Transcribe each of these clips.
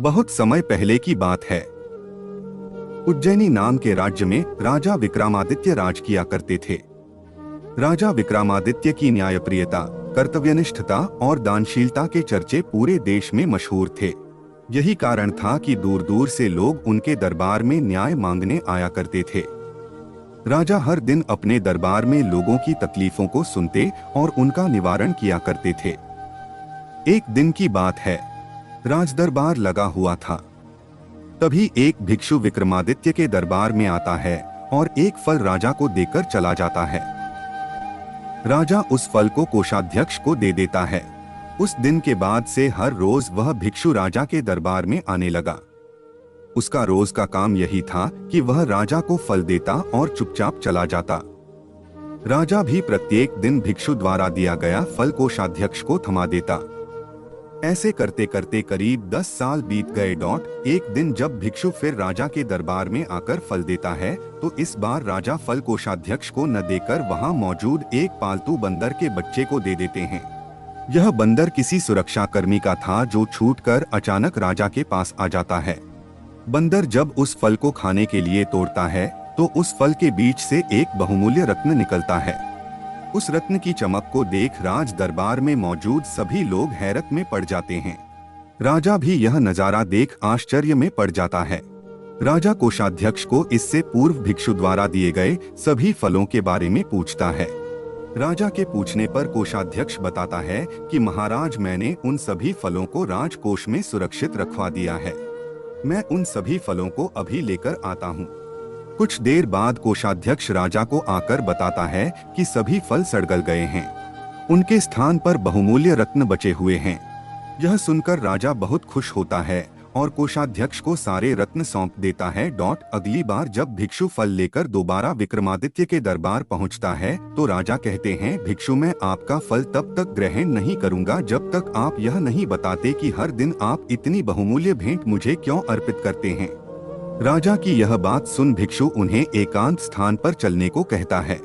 बहुत समय पहले की बात है। उज्जैनी नाम के राज्य में राजा विक्रमादित्य राज किया करते थे। राजा विक्रमादित्य की न्यायप्रियता, कर्तव्यनिष्ठता और दानशीलता के चर्चे पूरे देश में मशहूर थे। यही कारण था कि दूर दूर से लोग उनके दरबार में न्याय मांगने आया करते थे। राजा हर दिन अपने दरबार में लोगों की तकलीफों को सुनते और उनका निवारण किया करते थे। एक दिन की बात है, राजदरबार लगा हुआ था। तभी एक भिक्षु विक्रमादित्य के दरबार में आता है और एक फल राजा को देकर चला जाता है। राजा उस फल को कोषाध्यक्ष को दे देता है। उस दिन के बाद से हर रोज वह भिक्षु राजा के दरबार में आने लगा। उसका रोज का काम यही था कि वह राजा को फल देता और चुपचाप चला जाता। राजा भी प्रत्येक दिन भिक्षु द्वारा दिया गया फल कोषाध्यक्ष को थमा देता। ऐसे करते करते करीब 10 साल बीत गए। एक दिन जब भिक्षु फिर राजा के दरबार में आकर फल देता है तो इस बार राजा फल कोषाध्यक्ष को न देकर वहां मौजूद एक पालतू बंदर के बच्चे को दे देते हैं। यह बंदर किसी सुरक्षा कर्मी का था जो छूटकर अचानक राजा के पास आ जाता है। बंदर जब उस फल को खाने के लिए तोड़ता है तो उस फल के बीच से एक बहुमूल्य रत्न निकलता है। उस रत्न की चमक को देख राज दरबार में मौजूद सभी लोग हैरत में पड़ जाते हैं। राजा भी यह नजारा देख आश्चर्य में पड़ जाता है। राजा कोषाध्यक्ष को इससे पूर्व भिक्षु द्वारा दिए गए सभी फलों के बारे में पूछता है। राजा के पूछने पर कोषाध्यक्ष बताता है कि महाराज, मैंने उन सभी फलों को राजकोष में सुरक्षित रखवा दिया है। मैं उन सभी फलों को अभी लेकर आता हूँ। कुछ देर बाद कोषाध्यक्ष राजा को आकर बताता है कि सभी फल सड़ गए हैं। उनके स्थान पर बहुमूल्य रत्न बचे हुए हैं। यह सुनकर राजा बहुत खुश होता है और कोषाध्यक्ष को सारे रत्न सौंप देता है। अगली बार जब भिक्षु फल लेकर दोबारा विक्रमादित्य के दरबार पहुंचता है तो राजा कहते हैं, भिक्षु, मैं आपका फल तब तक ग्रहण नहीं करूंगा जब तक आप यह नहीं बताते कि हर दिन आप इतनी बहुमूल्य भेंट मुझे क्यों अर्पित करते हैं। राजा की यह बात सुन भिक्षु उन्हें एकांत स्थान पर चलने को कहता है।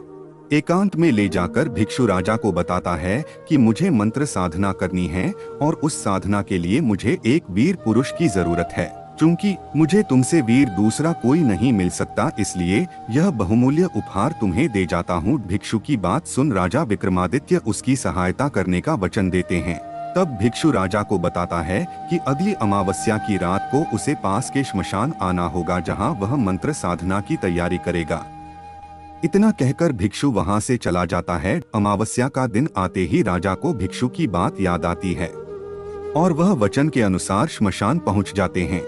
एकांत में ले जाकर भिक्षु राजा को बताता है कि मुझे मंत्र साधना करनी है और उस साधना के लिए मुझे एक वीर पुरुष की जरूरत है। चूंकि मुझे तुमसे वीर दूसरा कोई नहीं मिल सकता, इसलिए यह बहुमूल्य उपहार तुम्हें दे जाता हूँ। भिक्षु की बात सुन राजा विक्रमादित्य उसकी सहायता करने का वचन देते हैं। तब भिक्षु राजा को बताता है कि अगली अमावस्या की रात को उसे पास के श्मशान आना होगा जहां वह मंत्र साधना की तैयारी करेगा। इतना कहकर भिक्षु वहां से चला जाता है। अमावस्या का दिन आते ही राजा को भिक्षु की बात याद आती है और वह वचन के अनुसार श्मशान पहुंच जाते हैं।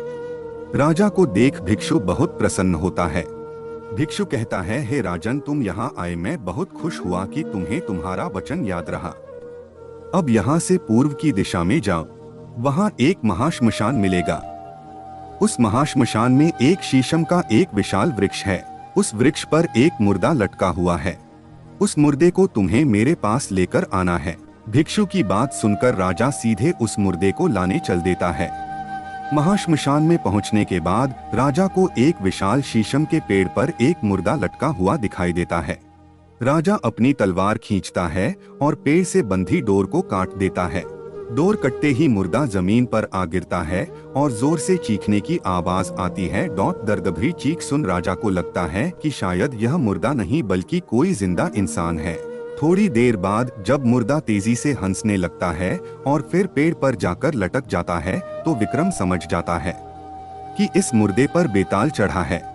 राजा को देख भिक्षु बहुत प्रसन्न होता है। भिक्षु कहता है, हे राजन, तुम यहाँ आए, मैं बहुत खुश हुआ कि तुम्हें तुम्हारा वचन याद रहा। अब यहाँ से पूर्व की दिशा में जाओ, वहाँ एक महाश्मशान मिलेगा। उस महाश्मशान में एक शीशम का एक विशाल वृक्ष है। उस वृक्ष पर एक मुर्दा लटका हुआ है। उस मुर्दे को तुम्हें मेरे पास लेकर आना है। भिक्षु की बात सुनकर राजा सीधे उस मुर्दे को लाने चल देता है। महाश्मशान में पहुंचने के बाद राजा को एक विशाल शीशम के पेड़ पर एक मुर्दा लटका हुआ दिखाई देता है। राजा अपनी तलवार खींचता है और पेड़ से बंधी डोर को काट देता है। डोर कटते ही मुर्दा जमीन पर आ गिरता है और जोर से चीखने की आवाज आती है। दर्दभरी चीख सुन राजा को लगता है कि शायद यह मुर्दा नहीं बल्कि कोई जिंदा इंसान है। थोड़ी देर बाद जब मुर्दा तेजी से हंसने लगता है और फिर पेड़ पर जाकर लटक जाता है तो विक्रम समझ जाता है कि इस मुर्दे पर बेताल चढ़ा है।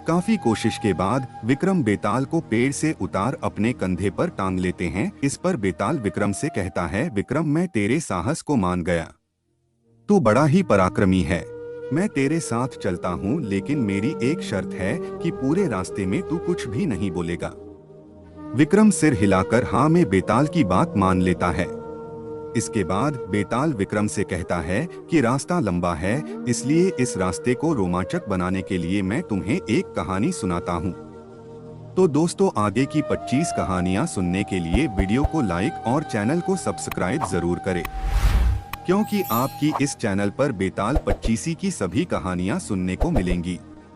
काफी कोशिश के बाद विक्रम बेताल को पेड़ से उतार अपने कंधे पर टांग लेते हैं। इस पर बेताल विक्रम से कहता है, विक्रम, मैं तेरे साहस को मान गया। तू बड़ा ही पराक्रमी है। मैं तेरे साथ चलता हूँ, लेकिन मेरी एक शर्त है कि पूरे रास्ते में तू कुछ भी नहीं बोलेगा। विक्रम सिर हिलाकर हाँ में बेताल की बात मान लेता है। इसके बाद बेताल विक्रम से कहता है कि रास्ता लंबा है, इसलिए इस रास्ते को रोमांचक बनाने के लिए मैं तुम्हें एक कहानी सुनाता हूँ। तो दोस्तों, आगे की 25 कहानियाँ सुनने के लिए वीडियो को लाइक और चैनल को सब्सक्राइब जरूर करें, क्योंकि आपकी इस चैनल पर बेताल 25 की सभी कहानियाँ सुनने को मिलेंगी।